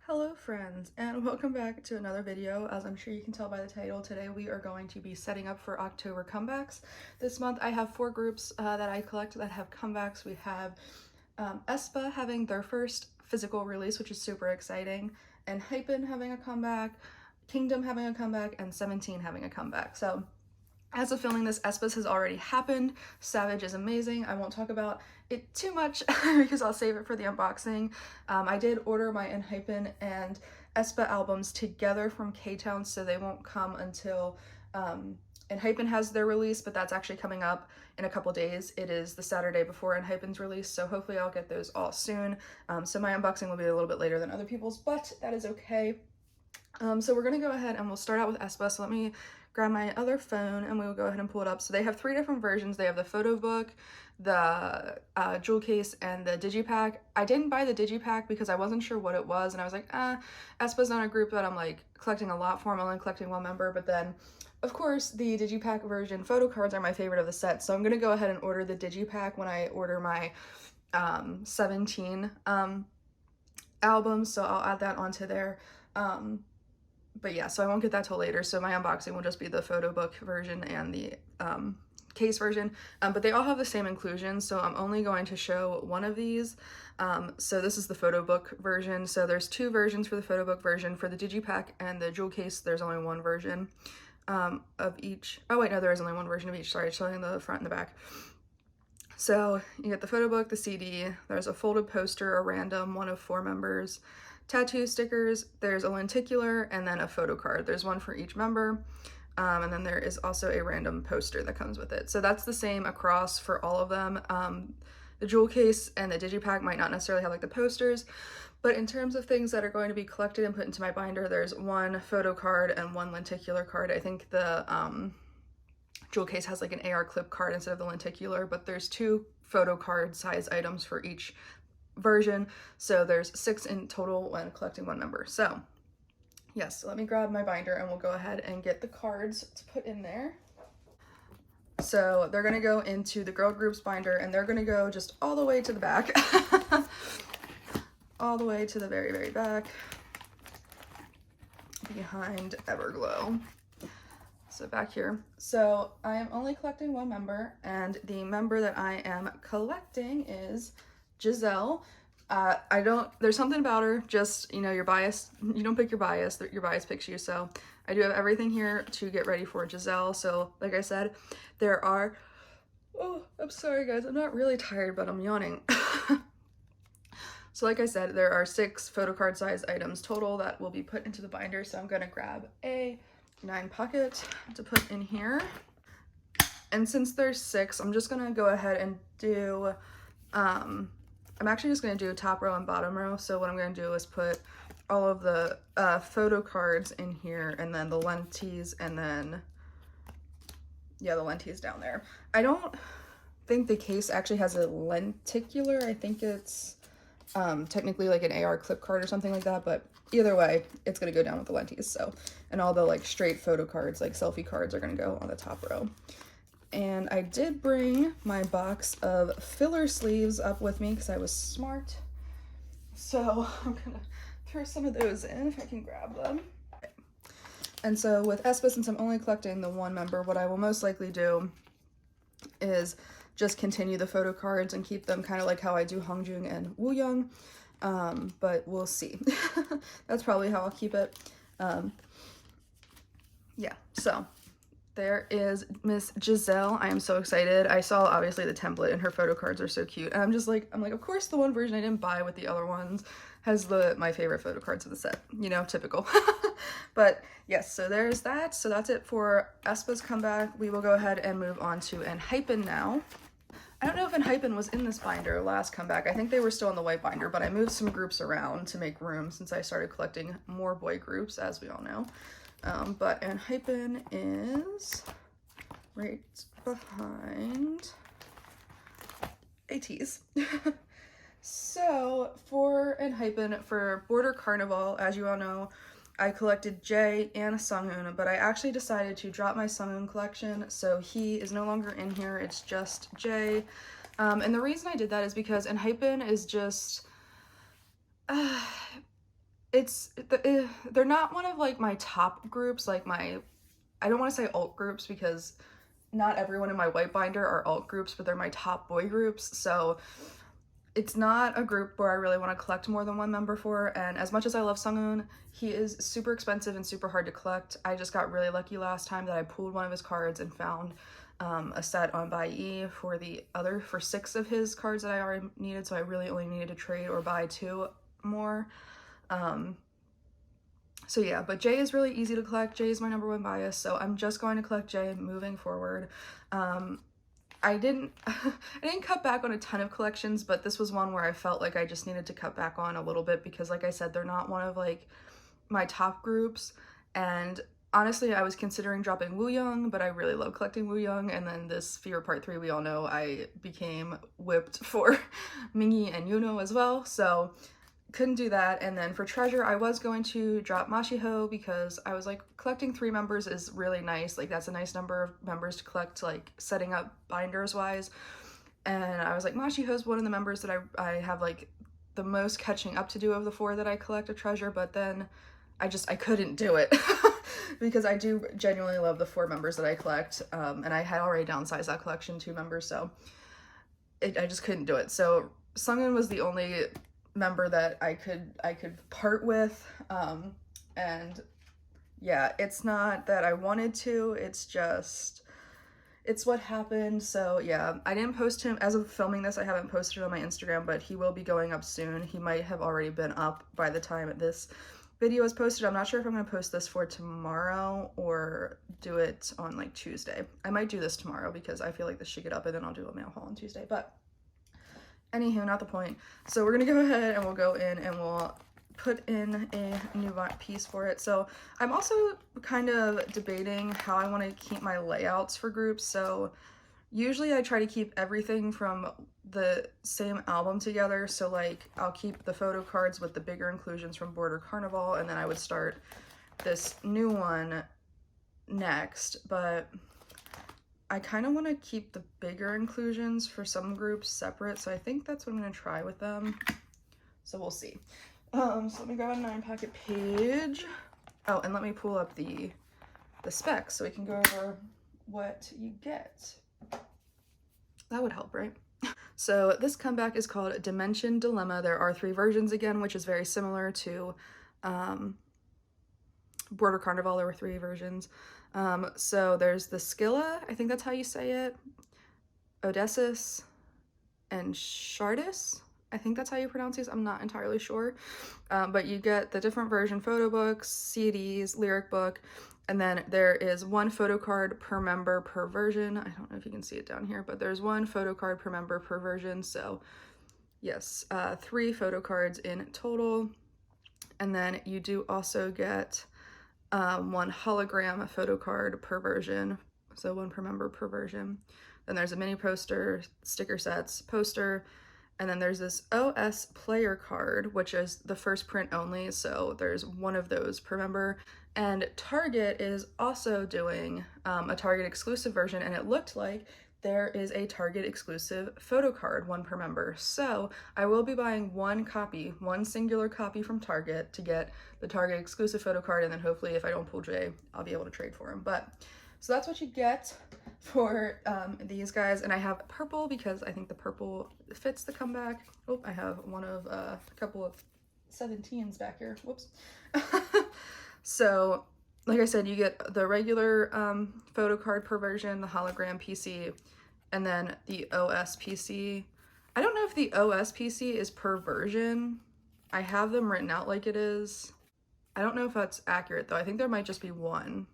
Hello friends, and welcome back to another video. As I'm sure you can tell by the title, today we are going to be setting up for October comebacks. This month I have 4 groups that I collect that have comebacks. We have Aespa having their first physical release, which is super exciting, Enhypen having a comeback, Kingdom having a comeback, and 17 having a comeback. So as of filming this, Aespa's has already happened. Savage is amazing. I won't talk about it too much because I'll save it for the unboxing. I did order my Enhypen and Aespa albums together from K-Town, so they won't come until Enhypen has their release, but that's actually coming up in a couple days. It is the Saturday before Enhypen's release, so hopefully I'll get those all soon. So my unboxing will be a little bit later than other people's, but that is okay. So we're gonna go ahead and we'll start out with Aespa. So let me grab my other phone and we will go ahead and pull it up. So they have 3 different versions. They have the photo book, the jewel case, and the digipack. I didn't buy the digipack because I wasn't sure what it was, and I was like, Aespa's not a group that I'm like collecting a lot for. I'm only collecting 1 member, but then of course the digipack version photo cards are my favorite of the set, so I'm gonna go ahead and order the digipack when I order my 17 albums, so I'll add that onto there. But yeah, so I won't get that till later, so my unboxing will just be the photo book version and the case version, but they all have the same inclusions, so I'm only going to show one of these. So this is the photo book version. So there's 2 versions for the photo book version. For the digipack and the jewel case, there's only 1 version of each. Oh wait, no, there is only 1 version of each. Sorry, showing the front and the back. So you get the photo book, the CD, there's a folded poster, a random, 1 of 4 members, tattoo stickers, there's a lenticular, and then a photo card. There's 1 for each member, and then there is also a random poster that comes with it. So that's the same across for all of them. The jewel case and the digipack might not necessarily have like the posters, but in terms of things that are going to be collected and put into my binder, there's 1 photo card and 1 lenticular card. I think the jewel case has like an AR clip card instead of the lenticular, but there's 2 photo card size items for each version, so there's 6 in total when collecting 1 member. So yes, let me grab my binder and we'll go ahead and get the cards to put in there. So they're gonna go into the girl groups binder, and they're gonna go just all the way to the back. All the way to the very, very back behind Everglow. So back here. So I am only collecting 1 member, and the member that I am collecting is Giselle. There's something about her, just, you know, your bias, you don't pick your bias picks you. So I do have everything here to get ready for Giselle. So like I said, there are, oh, I'm sorry guys, I'm not really tired, but I'm yawning. So like I said, there are 6 photo card size items total that will be put into the binder. So I'm gonna grab a 9 pocket to put in here. And since there's 6, I'm just gonna go ahead and do, I'm actually just going to do top row and bottom row. So what I'm going to do is put all of the photo cards in here, and then the lenties, and then, yeah, the lenties down there. I don't think the case actually has a lenticular. I think it's technically like an AR clip card or something like that, but either way, it's going to go down with the lenties. So, and all the like straight photo cards, like selfie cards, are going to go on the top row. And I did bring my box of filler sleeves up with me because I was smart. So I'm gonna throw some of those in if I can grab them. Okay. And so with Aespa, since I'm only collecting the 1 member, what I will most likely do is just continue the photo cards and keep them kind of like how I do Hongjoong and Wooyoung. But we'll see. That's probably how I'll keep it. Yeah, so there is Miss Giselle. I am so excited. I saw obviously the template, and her photo cards are so cute. And I'm like, of course the 1 version I didn't buy with the other ones has my favorite photo cards of the set. You know, typical. But yes, so there's that. So that's it for Aespa's comeback. We will go ahead and move on to Enhypen now. I don't know if Enhypen was in this binder last comeback. I think they were still in the white binder, but I moved some groups around to make room since I started collecting more boy groups, as we all know. But Enhypen is right behind ATs. So for Enhypen, for Border Carnival, as you all know, I collected Jae and Sunghoon, but I actually decided to drop my Sunghoon collection, so he is no longer in here. It's just Jae. And the reason I did that is because Enhypen is just they're not one of like my top groups, like I don't want to say alt groups because not everyone in my white binder are alt groups, but they're my top boy groups. So it's not a group where I really want to collect more than one member for. And as much as I love Sunghoon, he is super expensive and super hard to collect. I just got really lucky last time that I pulled one of his cards and found a set on Buy for 6 of his cards that I already needed. So I really only needed to trade or buy 2 more. So yeah, but Jay is really easy to collect. Jay is my number 1 bias, so I'm just going to collect Jay moving forward. I didn't cut back on a ton of collections, but this was one where I felt like I just needed to cut back on a little bit because, like I said, they're not one of like my top groups. And honestly, I was considering dropping Wooyoung, but I really love collecting Wooyoung. And then this Fever Part 3, we all know I became whipped for Mingi and Yuno as well. So couldn't do that. And then for treasure, I was going to drop Mashiho because I was like, collecting 3 members is really nice. Like that's a nice number of members to collect, like setting up binders wise. And I was like, Mashiho's one of the members that I have like the most catching up to do of the 4 that I collect of treasure, but then I couldn't do it because I do genuinely love the 4 members that I collect. And I had already downsized that collection 2 members, so I just couldn't do it. So Sunghoon was the only member that I could part with, and yeah, it's not that I wanted to, it's what happened. So yeah, I didn't post him as of filming this. I haven't posted it on my Instagram, but he will be going up soon. He might have already been up by the time this video is posted. I'm not sure if I'm going to post this for tomorrow or do it on like Tuesday. I might do this tomorrow because I feel like this should get up and then I'll do a mail haul on Tuesday, but anywho, not the point. So we're gonna go ahead and we'll go in and we'll put in a new piece for it. So I'm also kind of debating how I want to keep my layouts for groups. So usually I try to keep everything from the same album together. So like I'll keep the photo cards with the bigger inclusions from Border Carnival, and then I would start this new one next. But I kind of want to keep the bigger inclusions for some groups separate, so I think that's what I'm going to try with them. So we'll see. So let me grab a 9-packet page. Oh, and let me pull up the specs so we can go over what you get. That would help, right? So this comeback is called Dimension Dilemma. There are 3 versions again, which is very similar to Border Carnival. There were 3 versions. So there's the Scylla, I think that's how you say it, Odysseus, and Shardis. I think that's how you pronounce these. I'm not entirely sure. But you get the different version photo books, CDs, lyric book, and then there is 1 photo card per member per version. I don't know if you can see it down here, but there's 1 photo card per member per version. So yes, 3 photo cards in total. And then you do also get 1 hologram photo card per version, so 1 per member per version. Then there's a mini poster, sticker sets, poster, and then there's this OS player card, which is the first print only, so there's 1 of those per member. And Target is also doing a Target exclusive version, and it looked like there is a Target exclusive photo card, 1 per member. So I will be buying 1 copy, 1 singular copy from Target to get the Target exclusive photo card, and then hopefully if I don't pull Jay, I'll be able to trade for him. But so that's what you get for these guys. And I have purple because I think the purple fits the comeback. Oh, I have one of a couple of 17s back here. Whoops. So like I said, you get the regular photo card per version, the hologram PC, and then the OS PC. I don't know if the OS PC is per version. I have them written out like it is. I don't know if that's accurate though. I think there might just be 1.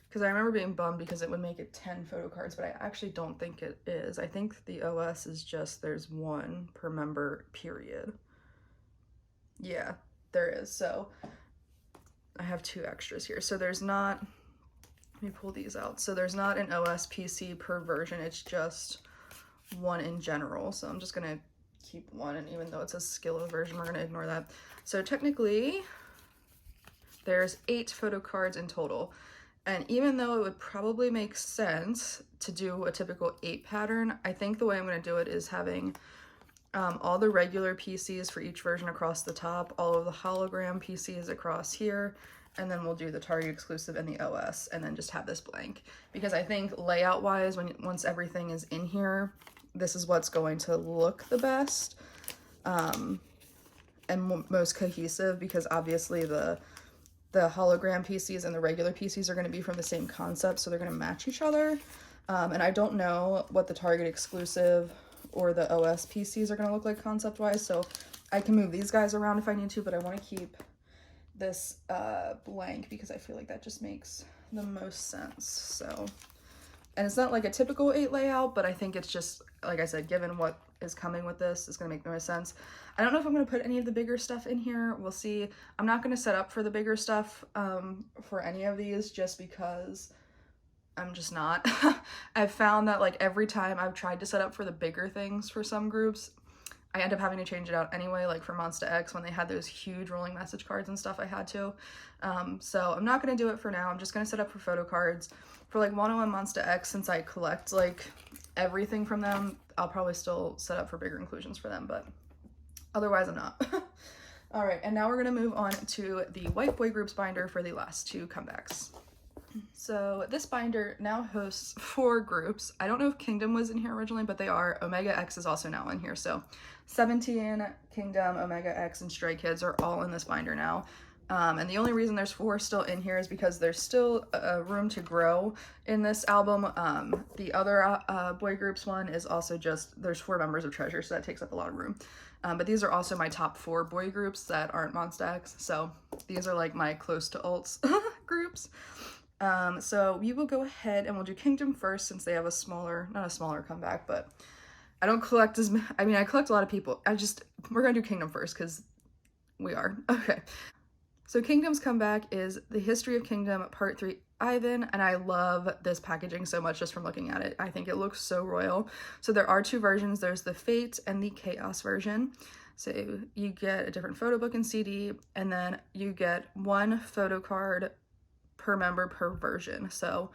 Because I remember being bummed because it would make it 10 photo cards, but I actually don't think it is. I think the OS is just there's 1 per member, period. Yeah, there is. So I have 2 extras here. So there's not, let me pull these out. So there's not an OS PC per version. It's just 1 in general. So I'm just going to keep 1. And even though it's a Skillo version, we're going to ignore that. So technically there's 8 photo cards in total. And even though it would probably make sense to do a typical 8 pattern, I think the way I'm going to do it is having all the regular PCs for each version across the top, all of the hologram PCs across here, and then we'll do the Target exclusive and the OS, and then just have this blank. Because I think layout wise, once everything is in here, this is what's going to look the best and most cohesive, because obviously the hologram PCs and the regular PCs are going to be from the same concept, so they're going to match each other. And I don't know what the Target exclusive or the OS PCs are going to look like concept wise, so I can move these guys around if I need to, but I want to keep this blank because I feel like that just makes the most sense. So, and it's not like a typical 8 layout, but I think it's just, like I said, given what is coming with this, it's going to make the most sense. I don't know if I'm going to put any of the bigger stuff in here. We'll see. I'm not going to set up for the bigger stuff for any of these, just because I'm just not. I've found that like every time I've tried to set up for the bigger things for some groups, I end up having to change it out anyway, like for Monsta X when they had those huge rolling message cards and stuff, I had to. So I'm not going to do it for now. I'm just going to set up for photo cards. For like 101 Monsta X, since I collect like everything from them, I'll probably still set up for bigger inclusions for them, but otherwise I'm not. All right, and now we're going to move on to the White Boy Groups binder for the last 2 comebacks. So this binder now hosts 4 groups. I don't know if Kingdom was in here originally, but they are. Omega X is also now in here. So 17, Kingdom, Omega X, and Stray Kids are all in this binder now. And the only reason there's 4 still in here is because there's still room to grow in this album. The other boy groups one is also just, there's 4 members of Treasure, so that takes up a lot of room. But these are also my top 4 boy groups that aren't Monsta X. So these are like my close to ults groups. So we will go ahead and we'll do Kingdom first, since they have a smaller, not a smaller comeback, but I don't collect as many, I mean, I collect a lot of people. We're gonna do Kingdom first because we are. Okay. So Kingdom's comeback is The History of Kingdom Part 3 Ivan, and I love this packaging so much just from looking at it. I think it looks so royal. So there are 2 versions. There's the Fate and the Chaos version. So you get a different photo book and CD, and then you get 1 photo card per member per version. So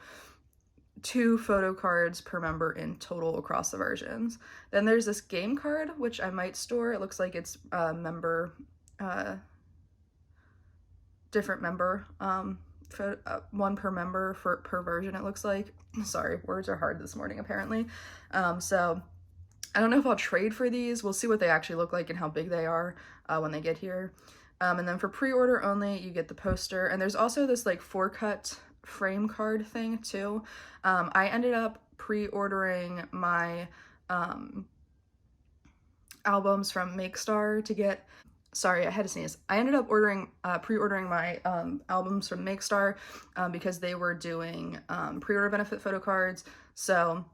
2 photo cards per member in total across the versions. Then there's this game card, which I might store. It looks like it's member, different member, 1 per member per version, it looks like. Sorry, words are hard this morning apparently. So I don't know if I'll trade for these. We'll see what they actually look like and how big they are when they get here. And then for pre-order only, you get the poster. And there's also this like 4-cut frame card thing too. I ended up pre-ordering my albums from Makestar to get, sorry, I had to sneeze. I ended up pre-ordering my albums from Makestar because they were doing pre-order benefit photo cards. So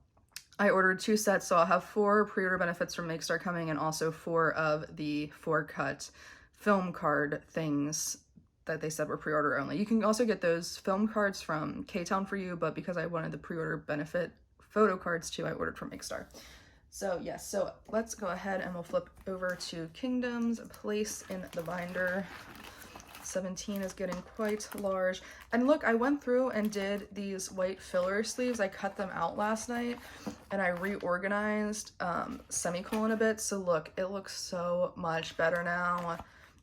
I ordered 2 sets, so I'll have 4 pre-order benefits from Makestar coming, and also 4 of the 4-cut film card things that they said were pre-order only. You can also get those film cards from K-Town for You, but because I wanted the pre-order benefit photo cards too, I ordered from Makestar. So yes, so let's go ahead and we'll flip over to Kingdom's place in the binder. 17 is getting quite large. And look, I went through and did these white filler sleeves. I cut them out last night and I reorganized semicolon a bit. So look, it looks so much better now.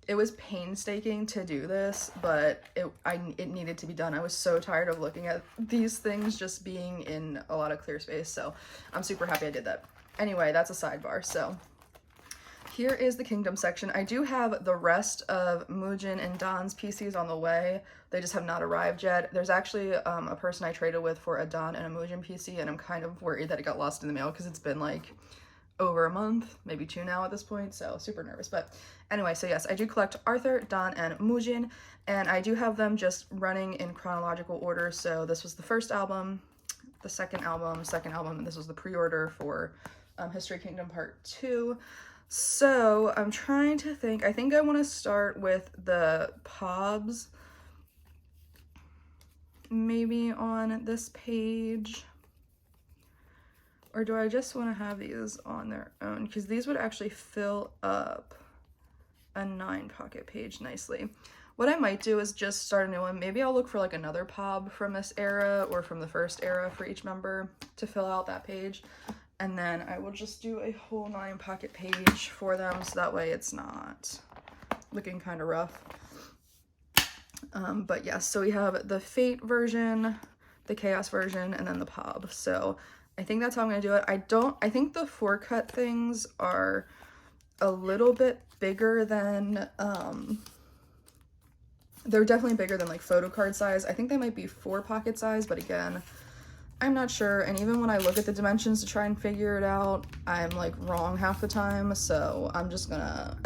It was painstaking to do this, but it needed to be done. I was so tired of looking at these things just being in a lot of clear space. So I'm super happy I did that. Anyway, that's a sidebar. So here is the Kingdom section. I do have the rest of Moojin and Don's PCs on the way. They just have not arrived yet. There's actually a person I traded with for a Don and a Moojin PC, and I'm kind of worried that it got lost in the mail because it's been like over a month, maybe 2 now at this point, so super nervous. But anyway, so yes, I do collect Arthur, Don, and Moojin, and I do have them just running in chronological order. So this was the first album, the second album, and this was the pre-order for History of Kingdom Part 2. So I'm trying to think. I think I want to start with the Pobs, maybe on this page. Or do I just want to have these on their own? Because these would actually fill up a 9 pocket page nicely. What I might do is just start a new one. Maybe I'll look for like another Pob from this era or from the first era for each member to fill out that page. And then I will just do a whole 9 pocket page for them, so that way it's not looking kind of rough. But yes, so we have the Fate version, the Chaos version, and then the Pop. So I think that's how I'm gonna do it. I think the 4-cut things are a little bit bigger than, they're definitely bigger than like photo card size. I think they might be 4 pocket size, but again, I'm not sure. And even when I look at the dimensions to try and figure it out, I'm like wrong half the time. So I'm just gonna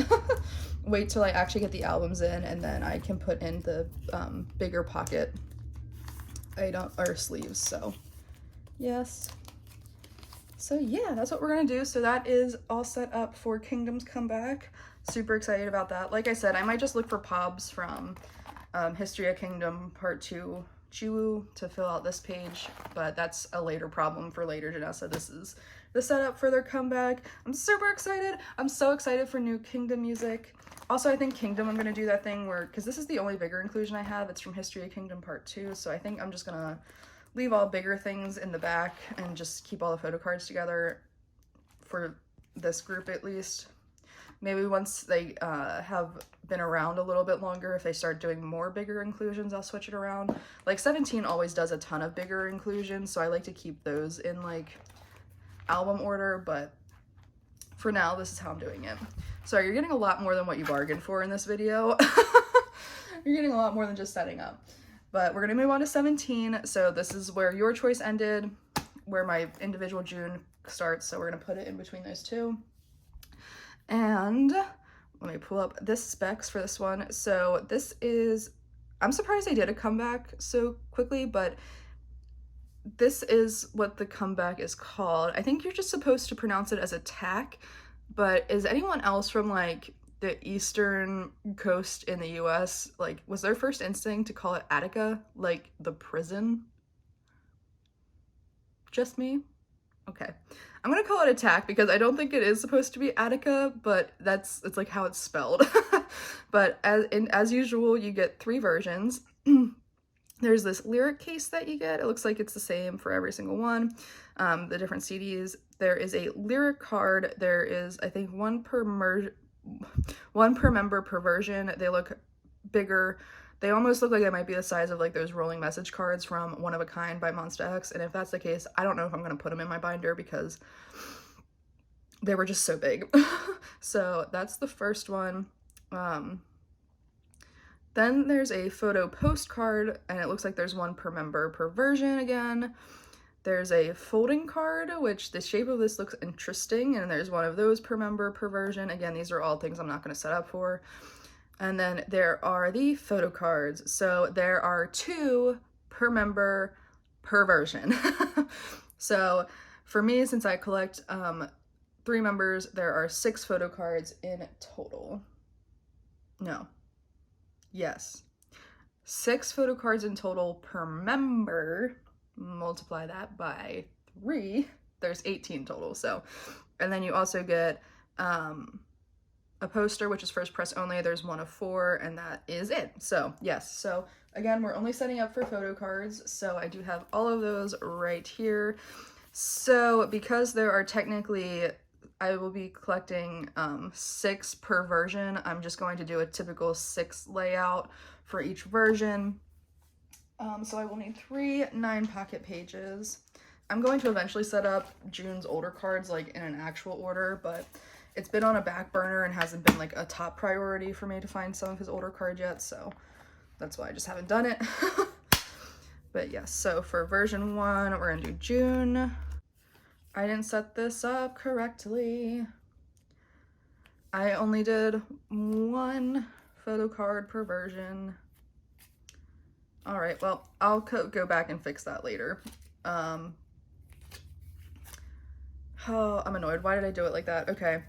wait till I actually get the albums in, and then I can put in the bigger pocket item or sleeves. So yes. So yeah, that's what we're gonna do. So that is all set up for Kingdom's comeback. Super excited about that. Like I said, I might just look for pobs from History of Kingdom Part 2 Jiwoo to fill out this page, but that's a later problem for later, Janessa. This is the setup for their comeback. I'm super excited. I'm so excited for new Kingdom music. Also, I think Kingdom, I'm gonna do that thing where, because this is the only bigger inclusion I have, it's from History of Kingdom Part 2, so I think I'm just gonna leave all bigger things in the back and just keep all the photo cards together for this group at least. Maybe once they have been around a little bit longer, if they start doing more bigger inclusions, I'll switch it around. Like 17 always does a ton of bigger inclusions, so I like to keep those in like album order, but for now, this is how I'm doing it. So you're getting a lot more than what you bargained for in this video. You're getting a lot more than just setting up. But we're gonna move on to 17. So this is where your choice ended, where my individual June starts. So we're gonna put it in between those two. And let me pull up this specs for this one. So this is, I'm surprised they did a comeback so quickly, but this is what the comeback is called. I think you're just supposed to pronounce it as attack, but is anyone else from like the eastern coast in the US, like, was their first instinct to call it Attica, like the prison? Just me? Okay. I'm gonna call it attack because I don't think it is supposed to be Attica, but it's like how it's spelled. But as usual, you get 3 versions. There's this lyric case that you get. It looks like it's the same for every single one. The different CDs. There is a lyric card. There is, I think, one per member per version. They look bigger. They almost look like they might be the size of like those rolling message cards from One of a Kind by Monsta X. And if that's the case, I don't know if I'm gonna put them in my binder because they were just so big. So that's the first one. Then there's a photo postcard, and it looks like there's 1 per member per version again. There's a folding card, which the shape of this looks interesting, and there's 1 of those per member per version. Again, these are all things I'm not going to set up for. And then there are the photo cards. So there are 2 per member per version. So for me, since I collect 3 members, there are 6 photo cards in total. No. Yes. 6 photo cards in total per member. Multiply that by 3. There's 18 total. So, and then you also get a poster, which is first press only. There's 1 of 4, and that is it. So yes, so again, we're only setting up for photo cards, so I do have all of those right here. So because there are technically, I will be collecting 6 per version, I'm just going to do a typical 6 layout for each version. So I will need 3 9 pocket pages. I'm going to eventually set up June's older cards like in an actual order, but it's been on a back burner and hasn't been like a top priority for me to find some of his older cards yet, so that's why I just haven't done it. But yes, so for version 1, we're gonna do June. I didn't set this up correctly. I only did 1 photo card per version. All right, well, I'll go back and fix that later. Oh, I'm annoyed. Why did I do it like that? Okay.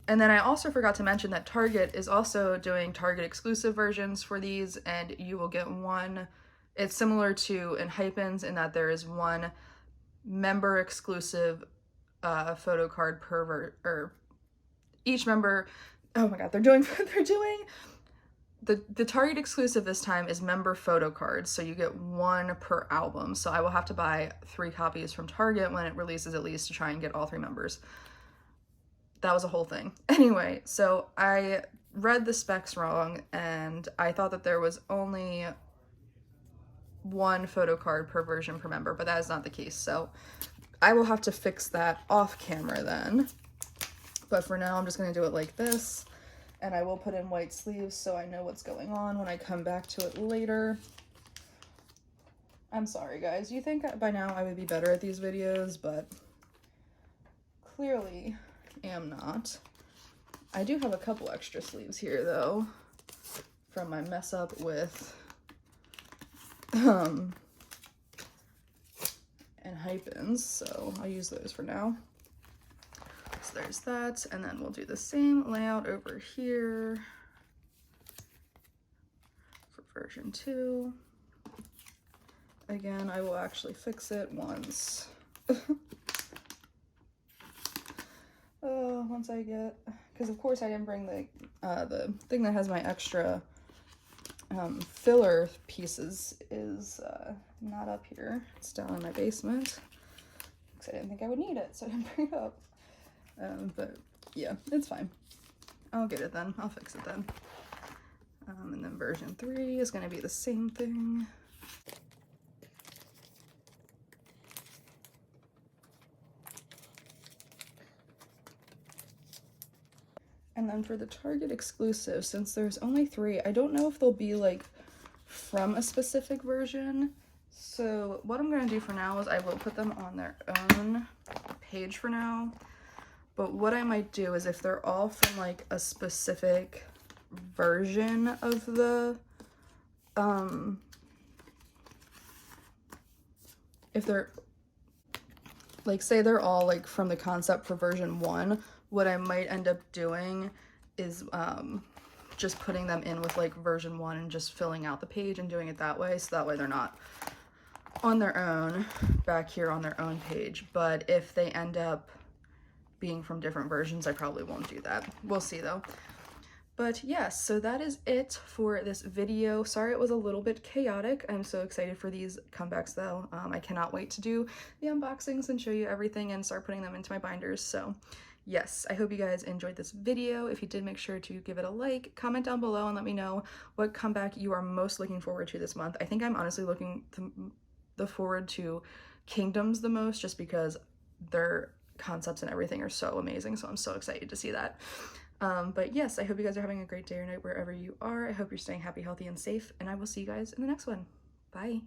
And then I also forgot to mention that Target is also doing Target exclusive versions for these, and you will get 1. It's similar to Enhypen's in that there is 1 member exclusive photo card per each member. Oh my god, they're doing the Target exclusive this time is member photo cards, so you get 1 per album. So I will have to buy 3 copies from Target when it releases, at least, to try and get all 3 members. That was a whole thing. Anyway, so I read the specs wrong, and I thought that there was only 1 photo card per version per member, but that is not the case. So I will have to fix that off camera then. But for now, I'm just going to do it like this. And I will put in white sleeves so I know what's going on when I come back to it later. I'm sorry, guys. You think by now I would be better at these videos, but clearly am not. I do have a couple extra sleeves here, though, from my mess up with Enhypens, so I'll use those for now. So there's that, and then we'll do the same layout over here for version 2. Again, I will actually fix it once. Once I get, because of course I didn't bring the thing that has my extra filler pieces is not up here. It's down in my basement because I didn't think I would need it, so I didn't bring it up. But yeah, it's fine. I'll get it then. I'll fix it then. And then version 3 is going to be the same thing. And then for the Target exclusive, since there's only 3, I don't know if they'll be like from a specific version. So what I'm going to do for now is I will put them on their own page for now. But what I might do is if they're all from like a specific version of the, if they're, like, say they're all like from the concept for version 1, what I might end up doing is just putting them in with like version 1 and just filling out the page and doing it that way. So that way they're not on their own back here on their own page. But if they end up being from different versions, I probably won't do that. We'll see though. But yes, so that is it for this video. Sorry it was a little bit chaotic. I'm so excited for these comebacks though. I cannot wait to do the unboxings and show you everything and start putting them into my binders. So yes, I hope you guys enjoyed this video. If you did, make sure to give it a like, comment down below, and let me know what comeback you are most looking forward to this month. I think I'm honestly looking forward to Kingdoms the most, just because their concepts and everything are so amazing. So I'm so excited to see that. But yes, I hope you guys are having a great day or night wherever you are. I hope you're staying happy, healthy, and safe, and I will see you guys in the next one. Bye.